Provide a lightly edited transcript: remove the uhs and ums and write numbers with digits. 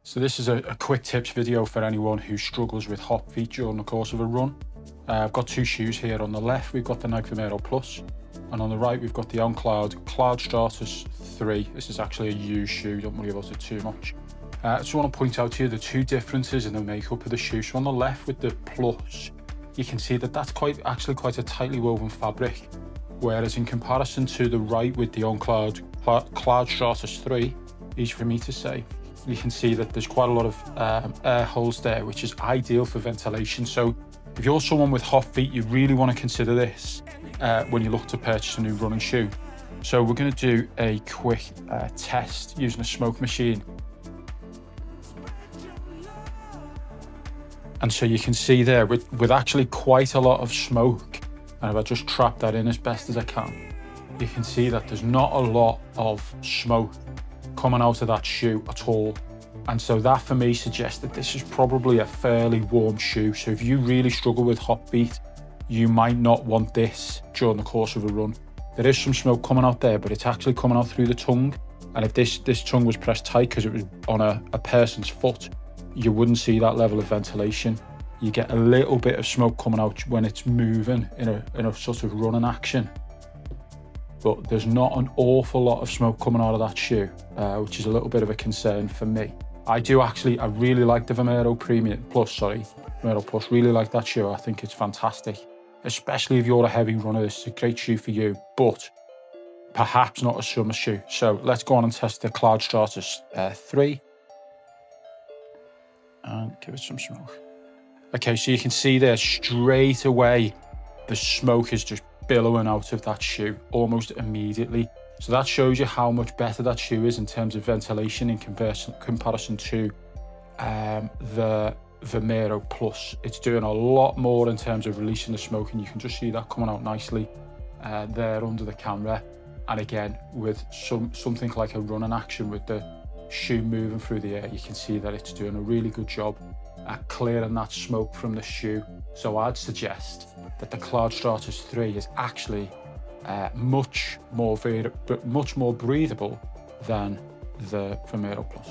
So this is a quick tips video for anyone who struggles with hot feet during the course of a run. I've got two shoes here. On the left, we've got the Nike Vomero Plus, and on the right, we've got the On Cloudstratus 3. This is actually a used shoe, don't worry about it too much. I just want to point out to you the two differences in the makeup of the shoe. So on the left with the Plus, you can see that that's actually quite a tightly woven fabric, whereas in comparison to the right with the On Cloudstratus 3, easy for me to say, you can see that there's quite a lot of air holes there, which is ideal for ventilation. So if you're someone with hot feet, you really want to consider this when you look to purchase a new running shoe. So we're going to do a quick test using a smoke machine. And so you can see there with actually quite a lot of smoke, and if I just trap that in as best as I can, you can see that there's not a lot of smoke coming out of that shoe at all. And so that for me suggests that this is probably a fairly warm shoe. So if you really struggle with hot feet, you might not want this during the course of a run. There is some smoke coming out there, but it's actually coming out through the tongue. And if this tongue was pressed tight because it was on a person's foot, you wouldn't see that level of ventilation. You get a little bit of smoke coming out when it's moving in a sort of running action. But there's not an awful lot of smoke coming out of that shoe, which is a little bit of a concern for me. I really like the Vomero Vomero Plus, really like that shoe. I think it's fantastic, especially if you're a heavy runner. This is a great shoe for you, but perhaps not a summer shoe. So let's go on and test the Cloudstratus 3 and give it some smoke. Okay, so you can see there straight away, the smoke is just billowing out of that shoe almost immediately. So that shows you how much better that shoe is in terms of ventilation in comparison to the Vomero Plus. It's doing a lot more in terms of releasing the smoke, and you can just see that coming out nicely there under the camera. And again, with something like a running action with the shoe moving through the air, you can see that it's doing a really good job at clearing that smoke from the shoe. So I'd suggest that the Cloudstratus 3 is actually much more breathable than the Vomero Plus.